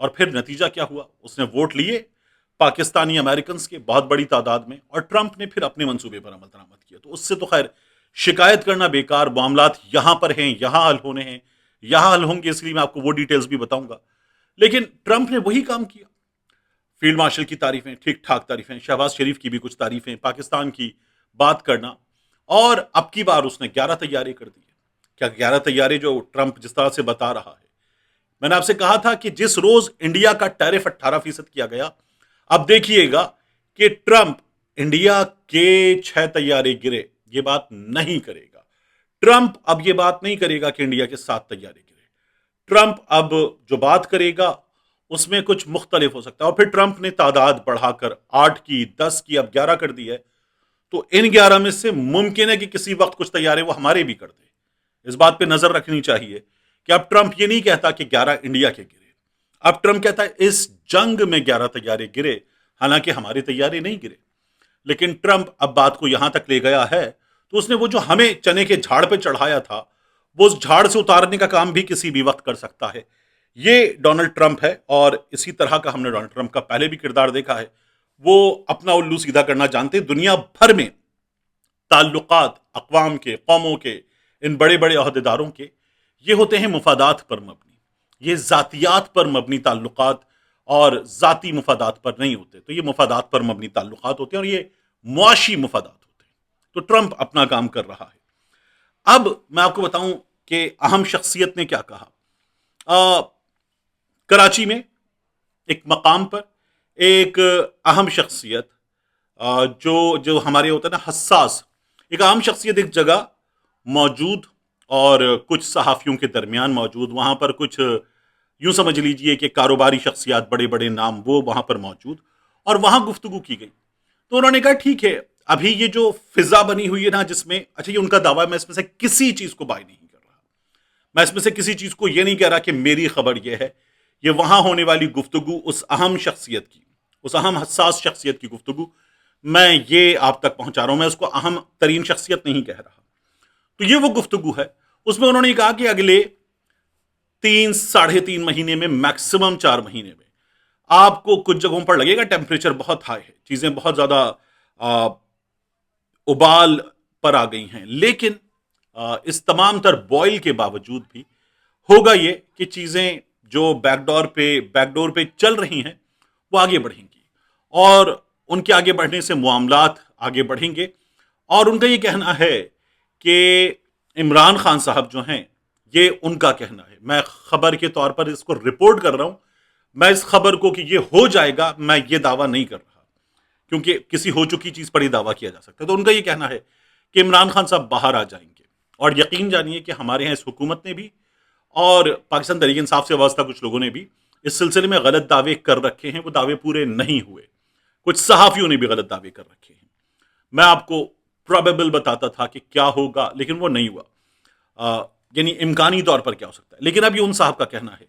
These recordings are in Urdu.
اور پھر نتیجہ کیا ہوا؟ اس نے ووٹ لیے پاکستانی امریکنز کے بہت بڑی تعداد میں، اور ٹرمپ نے پھر اپنے منصوبے پر عمل درآمد کیا۔ تو اس سے تو خیر شکایت کرنا بیکار، معاملات یہاں پر ہیں، یہاں حل ہونے ہیں، یہاں حل ہوں گے، اس لیے میں آپ کو وہ ڈیٹیلز بھی بتاؤں گا۔ لیکن ٹرمپ نے وہی کام کیا۔ فیلڈ مارشل کی تعریفیں، ٹھیک ٹھاک تعریفیں، شہباز شریف کی بھی کچھ تعریفیں، پاکستان کی بات کرنا، اور اب کی بار اس نے 11 طیارے کر دیے۔ کیا 11 طیارے جو ٹرمپ جس طرح سے بتا رہا ہے؟ میں نے آپ سے کہا تھا کہ جس روز انڈیا کا ٹیرف 18% کیا گیا، اب دیکھیے گا کہ ٹرمپ انڈیا کے 6 طیارے گرے یہ بات نہیں کرے گا۔ ٹرمپ اب یہ بات نہیں کرے گا کہ انڈیا کے 7 طیارے گرے۔ ٹرمپ اب جو بات کرے گا اس میں کچھ مختلف ہو سکتا ہے، اور پھر ٹرمپ نے تعداد بڑھا کر 8 کی، 10 کی، اب 11 کر دی ہے۔ تو ان 11 میں سے ممکن ہے کہ کسی وقت کچھ طیارے وہ ہمارے بھی کر دے۔ اس بات پہ نظر رکھنی چاہیے کہ اب ٹرمپ یہ نہیں کہتا کہ 11 انڈیا کے گرے، اب ٹرمپ کہتا ہے اس جنگ میں 11 طیارے گرے، حالانکہ ہمارے طیارے نہیں گرے۔ لیکن ٹرمپ اب بات کو یہاں تک لے گیا ہے، تو اس نے وہ جو ہمیں چنے کے جھاڑ پہ چڑھایا تھا، وہ اس جھاڑ سے اتارنے کا کام بھی کسی بھی وقت کر سکتا ہے۔ یہ ڈونلڈ ٹرمپ ہے، اور اسی طرح کا ہم نے ڈونلڈ ٹرمپ کا پہلے بھی کردار دیکھا ہے۔ وہ اپنا الو سیدھا کرنا جانتے، دنیا بھر میں تعلقات اقوام کے، قوموں کے، ان بڑے بڑے عہدیداروں کے، یہ ہوتے ہیں مفادات پر مبنی، یہ ذاتیات پر مبنی تعلقات اور ذاتی مفادات پر نہیں ہوتے۔ تو یہ مفادات پر مبنی تعلقات ہوتے ہیں، اور یہ معاشی مفادات ہوتے ہیں۔ تو ٹرمپ اپنا کام کر رہا ہے۔ اب میں آپ کو بتاؤں کہ اہم شخصیت نے کیا کہا۔ کراچی میں ایک مقام پر ایک اہم شخصیت، جو ہمارے ہوتا ہے نا حساس، ایک اہم شخصیت ایک جگہ موجود، اور کچھ صحافیوں کے درمیان موجود، وہاں پر کچھ یوں سمجھ لیجئے کہ کاروباری شخصیات، بڑے بڑے نام، وہ وہاں پر موجود، اور وہاں گفتگو کی گئی۔ تو انہوں نے کہا ٹھیک ہے، ابھی یہ جو فضا بنی ہوئی ہے نا، جس میں اچھا یہ ان کا دعویٰ ہے، میں اس میں سے کسی چیز کو بائی نہیں کر رہا، میں اس میں سے کسی چیز کو یہ نہیں کہہ رہا کہ میری خبر یہ ہے، یہ وہاں ہونے والی گفتگو اس اہم شخصیت کی، اس اہم حساس شخصیت کی گفتگو، میں یہ آپ تک پہنچا رہا ہوں، میں اس کو اہم ترین شخصیت نہیں کہہ رہا۔ تو یہ وہ گفتگو ہے، اس میں انہوں نے کہا کہ اگلے 3-3.5 مہینے میں، میکسیمم 4 مہینے میں، آپ کو کچھ جگہوں پر لگے گا ٹیمپریچر بہت ہائی ہے، چیزیں بہت زیادہ ابال پر آ گئی ہیں، لیکن اس تمام تر بوائل کے باوجود بھی ہوگا یہ کہ چیزیں جو بیک ڈور پہ چل رہی ہیں وہ آگے بڑھیں گی، اور ان کے آگے بڑھنے سے معاملات آگے بڑھیں گے۔ اور ان کا یہ کہنا ہے کہ عمران خان صاحب جو ہیں، یہ ان کا کہنا ہے، میں خبر کے طور پر اس کو رپورٹ کر رہا ہوں، میں اس خبر کو کہ یہ ہو جائے گا میں یہ دعویٰ نہیں کر رہا، کیونکہ کسی ہو چکی چیز پر ہی دعویٰ کیا جا سکتا ہے۔ تو ان کا یہ کہنا ہے کہ عمران خان صاحب باہر آ جائیں گے، اور یقین جانیے کہ ہمارے ہاں اس حکومت نے بھی، اور پاکستان تحریک انصاف سے وابستہ کچھ لوگوں نے بھی اس سلسلے میں غلط دعوے کر رکھے ہیں، وہ دعوے پورے نہیں ہوئے، کچھ صحافیوں نے بھی غلط دعوے کر رکھے ہیں۔ میں آپ کو پروبیبل بتاتا تھا کہ کیا ہوگا، لیکن وہ نہیں ہوا، یعنی امکانی طور پر کیا ہو سکتا ہے۔ لیکن اب یہ ان صاحب کا کہنا ہے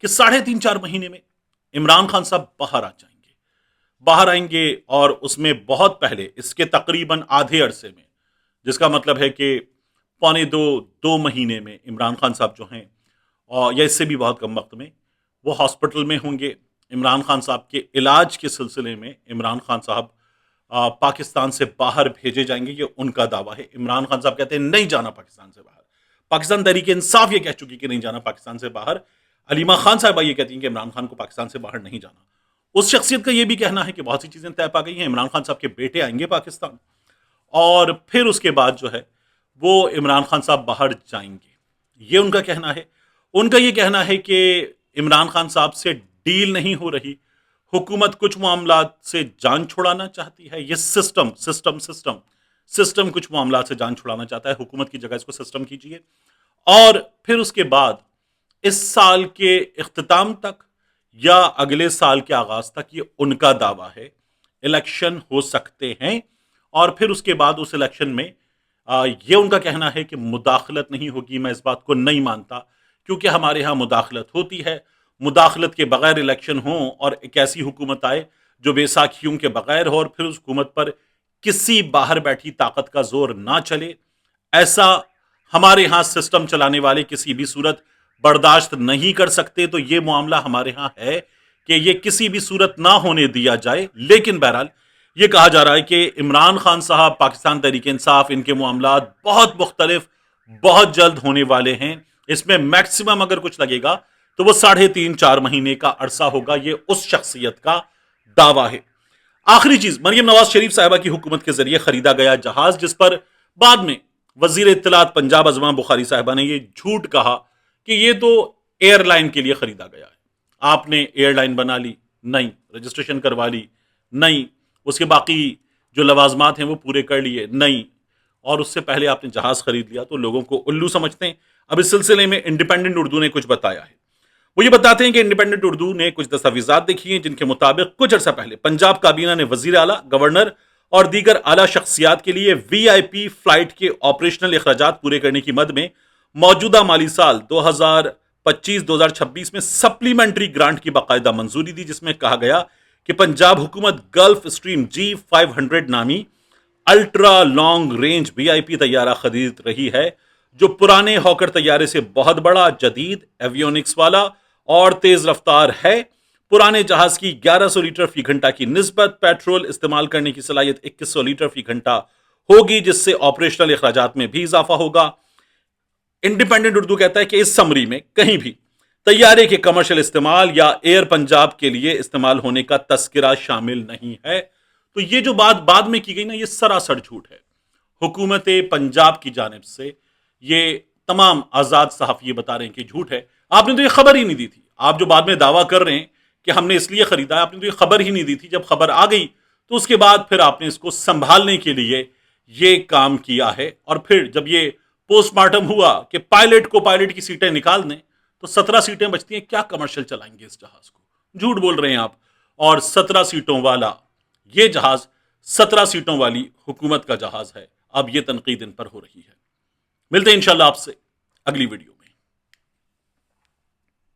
کہ 3.5-4 مہینے میں عمران خان صاحب باہر آ جائیں گے، باہر آئیں گے، اور اس میں بہت پہلے، اس کے تقریباً آدھے عرصے میں، جس کا مطلب ہے کہ 1.25-2 مہینے میں عمران خان صاحب جو ہیں، یا اس سے بھی بہت کم وقت میں، وہ ہاسپٹل میں ہوں گے۔ عمران خان صاحب کے علاج کے سلسلے میں عمران خان صاحب پاکستان سے باہر بھیجے جائیں گے، یہ ان کا دعویٰ ہے۔ عمران خان صاحب کہتے ہیں نہیں جانا پاکستان سے باہر، پاکستان تحریک انصاف یہ کہہ چکی کہ نہیں جانا پاکستان سے باہر، علیمہ خان صاحبہ یہ کہتی ہیں کہ عمران خان کو پاکستان سے باہر نہیں جانا۔ اس شخصیت کا یہ بھی کہنا ہے کہ بہت سی چیزیں طے پا گئی ہیں، عمران خان صاحب کے بیٹے آئیں گے پاکستان، اور پھر اس کے بعد جو ہے وہ عمران خان صاحب باہر جائیں گے، یہ ان کا کہنا ہے۔ ان کا یہ کہنا ہے کہ عمران خان صاحب سے ڈیل نہیں ہو رہی، حکومت کچھ معاملات سے جان چھڑانا چاہتی ہے، یہ سسٹم کچھ معاملات سے جان چھڑانا چاہتا ہے، حکومت کی جگہ اس کو سسٹم کیجیے، اور پھر اس کے بعد اس سال کے اختتام تک یا اگلے سال کے آغاز تک، یہ ان کا دعویٰ ہے، الیکشن ہو سکتے ہیں، اور پھر اس کے بعد اس الیکشن میں یہ ان کا کہنا ہے کہ مداخلت نہیں ہوگی۔ میں اس بات کو نہیں مانتا، کیونکہ ہمارے ہاں مداخلت ہوتی ہے، مداخلت کے بغیر الیکشن ہوں، اور ایک ایسی حکومت آئے جو بے ساکھیوں کے بغیر ہو، اور پھر اس حکومت پر کسی باہر بیٹھی طاقت کا زور نہ چلے، ایسا ہمارے ہاں سسٹم چلانے والے کسی بھی صورت برداشت نہیں کر سکتے۔ تو یہ معاملہ ہمارے ہاں ہے، کہ یہ کسی بھی صورت نہ ہونے دیا جائے، لیکن بہرحال یہ کہا جا رہا ہے کہ عمران خان صاحب، پاکستان تحریک انصاف، ان کے معاملات بہت مختلف، بہت جلد ہونے والے ہیں۔ اس میں میکسیمم اگر کچھ لگے گا تو وہ 3.5-4 مہینے کا عرصہ ہوگا، یہ اس شخصیت کا دعویٰ ہے۔ آخری چیز، مریم نواز شریف صاحبہ کی حکومت کے ذریعے خریدا گیا جہاز، جس پر بعد میں وزیر اطلاعات پنجاب ازما بخاری صاحبہ نے یہ جھوٹ کہا کہ یہ تو ایئر لائن کے لیے خریدا گیا ہے۔ آپ نے ایئر لائن بنا لی؟ نہیں۔ رجسٹریشن کروا لی؟ نہیں۔ اس کے باقی جو لوازمات ہیں وہ پورے کر لیے؟ نہیں۔ اور اس سے پہلے آپ نے جہاز خرید لیا، تو لوگوں کو الو سمجھتے ہیں۔ اب اس سلسلے میں انڈیپینڈنٹ اردو نے کچھ بتایا ہے۔ وہ یہ بتاتے ہیں کہ انڈیپینڈنٹ اردو نے کچھ دستاویزات دیکھی ہیں، جن کے مطابق کچھ عرصہ پہلے پنجاب کابینہ نے وزیر اعلیٰ، گورنر اور دیگر اعلیٰ شخصیات کے لیے وی آئی پی فلائٹ کے آپریشنل اخراجات پورے کرنے کی مد میں موجودہ مالی سال 2025-2026 میں سپلیمنٹری گرانٹ کی باقاعدہ منظوری دی، جس میں کہا گیا کہ پنجاب حکومت گلف اسٹریم G500 نامی الٹرا لانگ رینج وی آئی پی طیارہ خرید رہی ہے، جو پرانے ہاکر طیارے سے بہت بڑا، جدید ایویونکس والا اور تیز رفتار ہے۔ پرانے جہاز کی 1100 لیٹر فی گھنٹہ کی نسبت پیٹرول استعمال کرنے کی صلاحیت 2100 لیٹر فی گھنٹہ ہوگی، جس سے آپریشنل اخراجات میں بھی اضافہ ہوگا۔ انڈیپینڈنٹ اردو کہتا ہے کہ اس سمری میں کہیں بھی طیارے کے کمرشل استعمال یا ایئر پنجاب کے لیے استعمال ہونے کا تذکرہ شامل نہیں ہے۔ تو یہ جو بات بعد میں کی گئی نا، یہ سراسر جھوٹ ہے۔ حکومت پنجاب کی جانب سے یہ تمام آزاد صحافی یہ بتا رہے ہیں کہ جھوٹ ہے۔ آپ نے تو یہ خبر ہی نہیں دی تھی۔ آپ جو بعد میں دعویٰ کر رہے ہیں کہ ہم نے اس لیے خریدا ہے، آپ نے تو یہ خبر ہی نہیں دی تھی۔ جب خبر آ گئی تو اس کے بعد پھر آپ نے اس کو سنبھالنے کے لیے یہ کام کیا ہے، اور پھر جب یہ پوسٹ مارٹم ہوا کہ پائلٹ کو پائلٹ کی سیٹیں نکال دیں تو 17 سیٹیں بچتی ہیں، کیا کمرشل چلائیں گے اس جہاز کو؟ جھوٹ بول رہے ہیں آپ۔ اور 17 سیٹوں والا یہ جہاز 17 سیٹوں والی حکومت کا جہاز ہے۔ اب یہ تنقید ان پر ہو رہی ہے۔ ملتے ہیں انشاءاللہ آپ سے اگلی ویڈیو۔